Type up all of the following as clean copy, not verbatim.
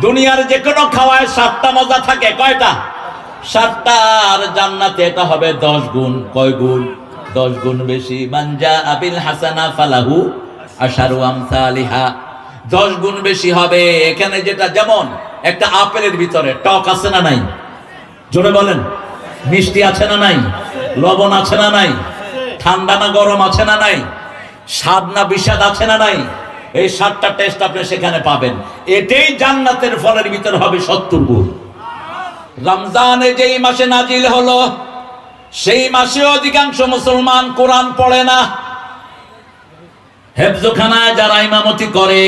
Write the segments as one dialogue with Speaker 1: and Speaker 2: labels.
Speaker 1: দুনিয়ার যে কোনো খাওয়ায় 7টা মজা থাকে, কয়টা? 7টা। আর জান্নাতে এটা হবে 10 গুণ। কয় গুণ? 10 গুণ বেশি। মানজা আবিল হাসানা ফালাহু আশারু আমসালিহা, 10 গুণ বেশি হবে। এখানে যেটা, যেমন একটা আপেলের ভিতরে টক আছে না নাই? জোরে বলেন। মিষ্টি আছে না নাই? লবণ আছে না নাই? ঠান্ডা না গরম আছে না নাই? স্বাদ না বিষাদ আছে না নাই? এই 7টা টেস্ট আপনি সেখানে পাবেন। এটাই জান্নাতের ফলের ভিতর হবে 70 গুণ। রমজানে যেই মাসে নাজিল হলো, সেই মাসে অধিকাংশ মুসলমান কোরআন পড়ে না। হেফজখানায় যারা ইমামতি করে,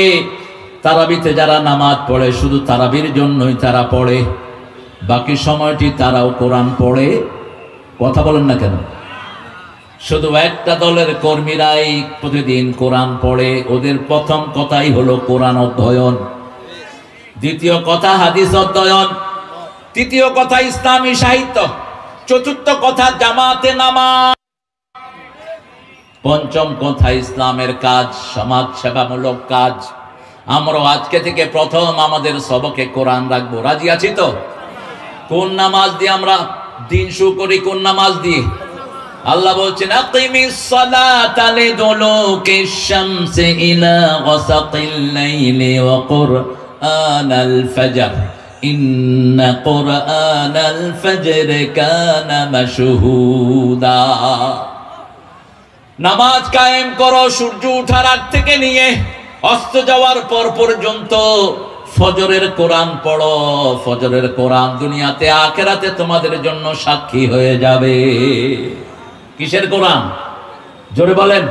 Speaker 1: তারাবিতে যারা নামাজ পড়ে, শুধু তারাবির জন্যই তারা পড়ে, বাকি সময়টি তারাও কোরআন পড়ে। কথা বলেন না কেন? শুধু একটা দলের কর্মীরাই প্রতিদিন কোরআন পড়ে। ওদের প্রথম কথাই হলো কোরআন অধ্যয়ন, দ্বিতীয় কথা হাদিস অধ্যয়ন, তৃতীয় কথা ইসলামী সাহিত্য, চতুর্থ কথা জামাতে নামাজ, পঞ্চম কথা ইসলামের কাজ, সমাজ সেবামূলক কাজ। আমরা আজকে থেকে প্রথম আমাদের সবকে কোরআন রাখবো। রাজি আছি তো? কোন নামাজ দিয়ে আমরা দিন শুরু করি? কোন নামাজ দিয়ে? আল্লাহ বলছেন, আকিমিস সালাতা লিদুলুকিশ শামসি ইলা গাসাকিল লাইলি ওয়া কুরআনাল ফাজর ইন্না কুরআনাল ফাজর কানা মাশহুদা। নামাজ কায়েম করো সূর্য ওঠার আগ থেকে নিয়ে অস্ত যাওয়ার পর পর্যন্ত। ফজরের কোরআন পড়ো। ফজরের কোরআন দুনিয়াতে আখিরাতে তোমাদের জন্য সাক্ষী হয়ে যাবে। কিসের কোরআন? জোরে বলেন।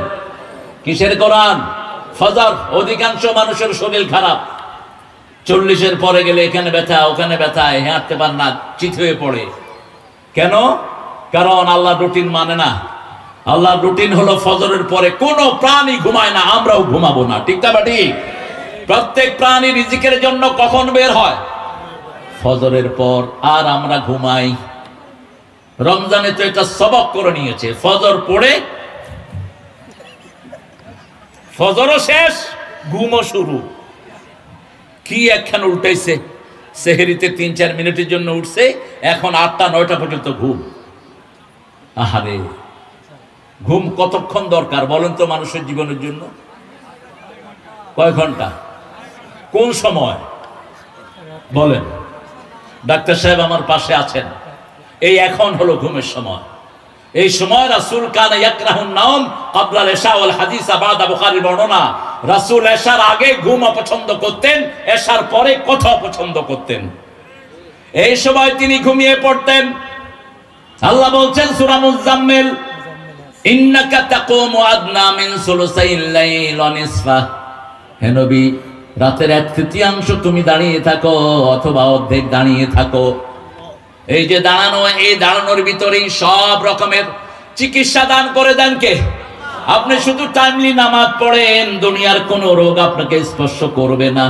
Speaker 1: কিসের কোরআন? ফজর। অধিকাংশ মানুষের শরীর খারাপ, 40-এর পরে গেলে এখানে ব্যথা, ওখানে ব্যথা, হাঁটতে পার না, চিত হয়ে পড়ে। কেন? কারণ আল্লাহ রুটিন মানে না। আল্লাহ রুটিন হলো ফজরের পরে কোনো প্রাণী ঘুমায় না, আমরাও ঘুমাবো না। ঠিক না বাটি? প্রত্যেক প্রাণী রিজিকের জন্য কখন বের হয়? ফজরের পর। আর আমরা ঘুমাই। রমজানে তো এটা সবক করে নিয়েছে, ফজর পড়ে ফজরও শেষ, ঘুমও শুরু। কি একখান উল্টাইছে। সেহরিতে 3-4 মিনিটের জন্য উঠছে, এখন 8টা-9টা পর্যন্ত ঘুম। আহারে, ঘুম কতক্ষণ দরকার বলেন তো মানুষের জীবনের জন্য? কয় ঘন্টা? কোন সময় বলেন? ডাক্তার সাহেব আমার পাশে আছেন। এই এখন হলো ঘুমের সময়। এই সময় রাসূল কানা ইয়াকরাহুন নাওম ক্বাবলাল ইশা ওয়াল হাদিসা বাদা, বুখারীর বর্ণনা। রাসূল এশার আগে ঘুম অপছন্দ করতেন, এশার পরে কথা অপছন্দ করতেন। এই সময় তিনি ঘুমিয়ে পড়তেন। আল্লাহ বলছেন সূরা মুজাম্মিল, ইন্নাকা তাকুমু আদনা মিন সুলুসাইল লাইল ওয়া নিসফা। হে নবী, রাতের 1/3 তুমি দাঁড়িয়ে থাকো অথবা অর্ধেক দাঁড়িয়ে থাকো। এই যে দাঁড়ানো, এই দাঁড়ানোর ভিতরেই সব রকমের চিকিৎসা দান করে দেন কে? আপনি শুধু টাইমলি নামাজ পড়েন, দুনিয়ার কোনো রোগ আপনাকে স্পর্শ করবে না।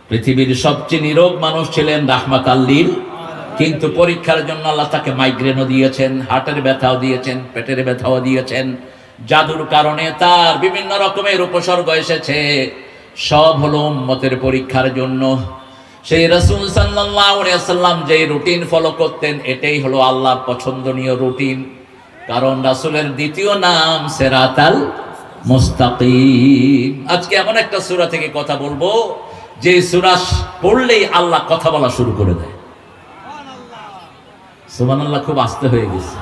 Speaker 1: পৃথিবীর সবচেয়ে নিরোগ মানুষ ছিলেন রাহমাতাল লিল, কিন্তু পরীক্ষার জন্য আল্লাহ তাকে মাইগ্রেনও দিয়েছেন, হার্টের ব্যথাও দিয়েছেন, পেটের ব্যথাও দিয়েছেন। জাদুর কারণে তার বিভিন্ন রকমের উপসর্গ এসেছে। সব হলো উম্মতের পরীক্ষার জন্য। সেই রাসূল সাল্লাল্লাহু আলাইহি ওয়াসাল্লাম যে রুটিন ফলো করতেন, এটাই হলো আল্লাহর পছন্দনীয় রুটিন। কারণ রাসূলের দ্বিতীয় নাম সিরাতাল মুস্তাকিম। আজকে এমন একটা সূরা থেকে কথা বলবো যে সূরা পড়লেই আল্লাহ কথা বলা শুরু করে দেয়। সুবহানাল্লাহ। খুব আস্তে হয়ে গেছে।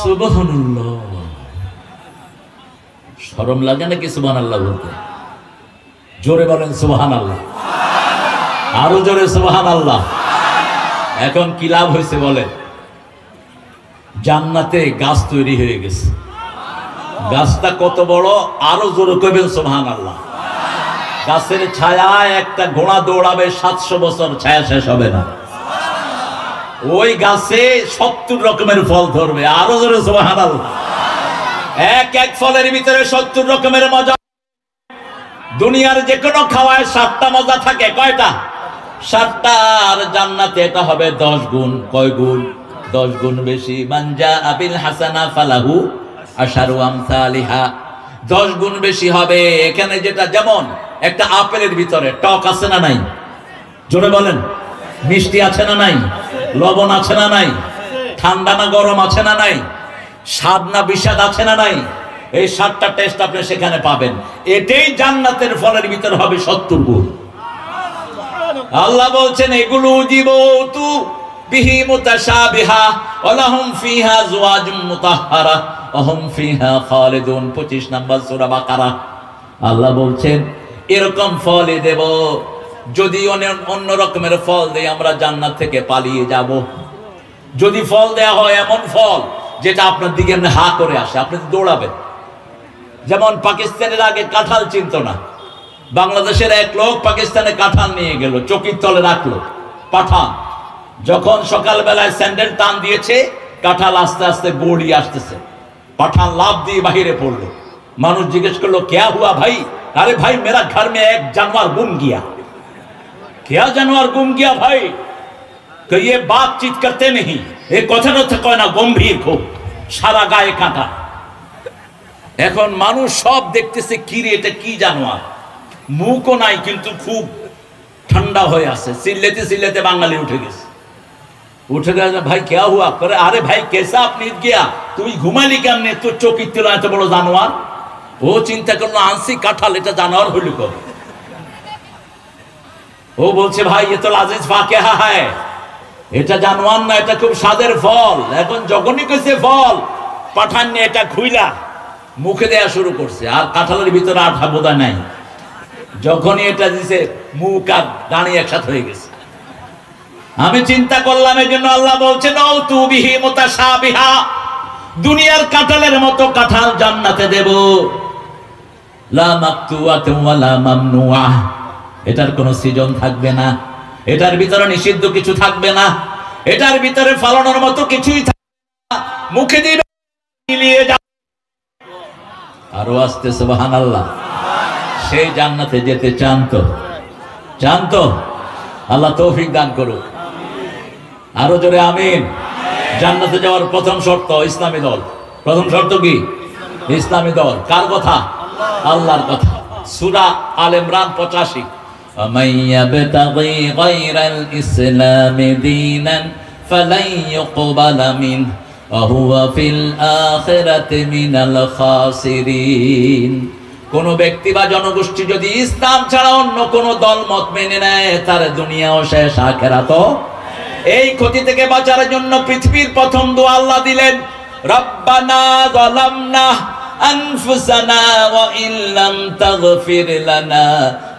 Speaker 1: সুবহানাল্লাহ। শরম লাগে নাকি সুবহানাল্লাহ বলতে? জোরে বলেন সুবহানাল্লাহ। আরো জোরে সুবহানাল্লাহ। এখন কি লাভ হয়েছে বলেন? জান্নাতে গাছ তৈরি হয়ে গেছে। গাছটা কত বড়? আরো জোরে কইবেন সুবহানাল্লাহ। গাছের ছায়ায় একটা ঘোড়া দৌড়াবে, 700 বছর ছায়া শেষ হবে না। ওই গাছে 70 রকমের ফল ধরবে। আরো জোরে সুবহানাল্লাহ। এক এক ফলের ভিতরে 70 রকমের মজা। দুনিয়ার যে কোনো খাওয়ায় 7টা মজা থাকে, কয়টা? 7টা। আর জান্নাতে এটা হবে 10 গুণ। কয় গুণ? 10 গুণ বেশি। মানজা আবিল হাসানা ফালাহু আশারু আমসালিহা, 10 গুণ বেশি হবে। এখানে যেটা, যেমন একটা আপেলের ভিতরে টক আছে না নাই? জোরে বলেন। মিষ্টি আছে না নাই? লবণ আছে না নাই? ঠান্ডা না গরম আছে না নাই? স্বাদ না বিষাদ আছে না নাই? এই 7টা টেস্ট আপনি সেখানে পাবেন। এটাই জান্নাতের ফলের ভিতর হবে 70 গুণ। আল্লাহ বলছেন এগুলো জীবতু বিহি মুতাশাবিহা ওয়া লাহুম ফিহা আজওয়াজুম মুতাহহারা ওয়া হুম ফিহা খালিদুন। 25 নম্বর সূরা বাকারা। আল্লাহ বলছেন এরকম ফলই দেব, যদি অন্য রকমের ফল দেই আমরা জান্নাত থেকে পালিয়ে যাব। যদি ফল দেয়া হয় এমন ফল যেটা আপনার দিকে হা করে আসে, আপনি দৌড়াবেন। যেমন পাকিস্তানের আগে কাঁঠাল চিনত না, বাংলাদেশের এক লোক পাকিস্তানে কাঁঠাল নিয়ে গেল, চকির তলে রাখলো পাঠান। যখন সকালবেলায় স্যান্ডেল টান দিয়েছে, কাঁঠাল আস্তে আস্তে গড়িয়ে আসতেছে, পাঠান লাভ দিয়ে বাহিরে পড়লো। মানুষ জিজ্ঞেস করলো क्या हुआ भाई? अरे भाई मेरा घर में एक जानवर गुम गया। क्या जानवर गुम गया भाई? कि ये बातचीत करते नहीं, एक কথা কয় না, গম্ভীর খুব, সারা গায়ে কাঁটা। এখন মানুষ সব দেখতেছে কি রে এটা কি জানোয়ার, মুখও নাই কিন্তু খুব ঠান্ডা হয়ে আছে, চিল্লাতে চিল্লাতে বাঙালি উঠে গেছে। উঠে গেছে ভাই क्या हुआ? করে আরে ভাই कैसा আপনি গিয়া, তুই ঘুমালি কেমনে, তোর চোখের তেল এত বড় জানোয়ার। ও চিন্তা করলো আনসি কাঁঠাল, এটা জানোয়ার হইল কবে? ও বলছে ভাই এ তো লাজিজ ফাকিহা হয়, এটা জানোয়ার না, এটা খুব স্বাদের ফল। এখন যখনই কইছে ফল, পাঠান নিয়ে এটা খুইলা মুখে দেয়া শুরু করছে, আর কাঁঠালের ভিতরে আঠা বোধা নাই। যখনই এটা দিছে মুখ আর দাঁড়িয়ে একসাথে হয়ে গেছে। আমি চিন্তা করলাম, এই জন্য আল্লাহ বলছেন ও তু বিহি মুতাশাবিহা, দুনিয়ার কাঁঠালের মতো কাঁঠাল জান্নাতে দেব। লা মাকতুআতুন ওয়া লা মামনুআ, এটার কোনো সৃজন থাকবে না, এটার ভিতরে নিষিদ্ধ কিছু থাকবে না, এটার ভিতরে ফলানোর মতো কিছুই থাকবে না। মুখে দিবে মিলিয়ে যাবে। আরো আসতে সুবহানাল্লাহ। সেই জান্নাতে যেতে চান তো? চান তো? আল্লাহ তৌফিক দান করুক। আরো জোরে আমিন। জান্নাতে যাওয়ার প্রথম শর্ত ইসলামী দল। প্রথম শর্ত কি? ইসলামী দল। কার কথা? আল্লাহর কথা। সূরা আল ইমরান 85। ومن يبتغي غير الإسلام دينا فلن يقبل منه وهو في الآخرة من الخاسرين। কোন ব্যক্তি বা জনগোষ্ঠী যদি ইসলাম ছাড়া অন্য কোন দল মত মেনে নেয়, তার দুনিয়াও শেষ, আখিরাতও। এই ক্ষতি থেকে বাঁচার জন্য পৃথিবীর প্রথম দোয়া আল্লাহ দিলেন, রব্বানা যালামনা আনফুসানা ওয়া ইল্লাম তাগফির লানা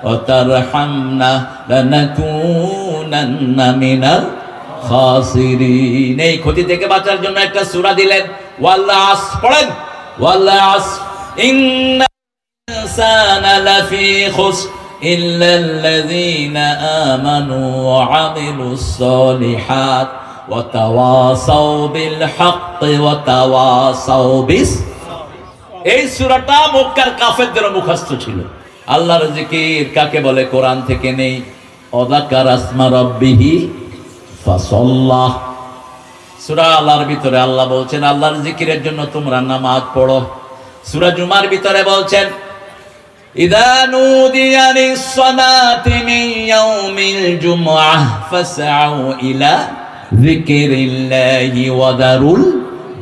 Speaker 1: ওয়া তারহামনা লানাকুনান্না মিনাল খাসিরিন। এই ক্ষতি থেকে বাঁচার জন্য একটা সূরা দিলেন, ওয়াল আসর। পড়েন, ওয়াল আসর ইন্নাল ইনসানা লাফি খুসর ইল্লাল্লাযীনা আমানু ওয়া আমিলুস সালিহাত ওয়া তাওয়াসাউ বিল হাক্কি ওয়া তাওয়াসাউ বিস। এই সূরাটা মক্কার কাফেরদের মুখস্থ ছিল। আল্লাহর জিকির কাকে বলে কোরআন থেকে নেই। ওয়াযাকারা আসমা রাব্বিহি ফাসাল্লাহ। সূরা আল্লাহর ভিতরে আল্লাহ বলছেন আল্লাহর জিকিরের জন্য তোমরা নামাজ পড়ো। সূরা জুমার ভিতরে বলছেন ইযা নুদিয়া লিস-সালাতি মিন ইয়াউমিল জুমআহ ফাসআউ ইলা যিকরিল্লাহি ওয়া দারুল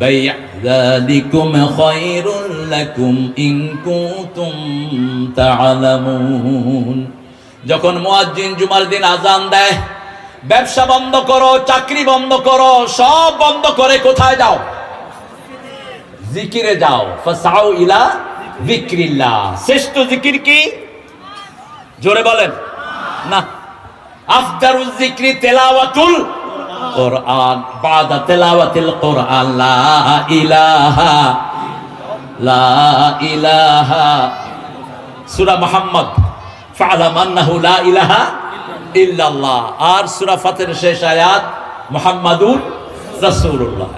Speaker 1: বাই' যালিকুম খায়রুল লাকুম ইন কুনতুম তা'লামুন। যখন মুয়াজ্জিন জুমার দিন আযান দেয়, ব্যবসা বন্ধ করো, চাকরি বন্ধ করো, সব বন্ধ করে কোথায় যাও? জিকিরে যাও। ফাসআউ ইলা যিকরিল্লাহ। শ্রেষ্ঠ জিকির কি? জোরে বলেন না। আফদারুজ যিকরি তিলাওয়াতুল কুরআন। বাদা তিলাওয়াতিল কুরআন লা ইলাহা লা ইলাহা। সূরা মুহাম্মদ ফা'লাম আন্নাহু লা ইলাহা ইল্লাল্লাহ। আর সূরা ফাতির শেষ আয়াত মুহাম্মাদুর রাসূলুল্লাহ।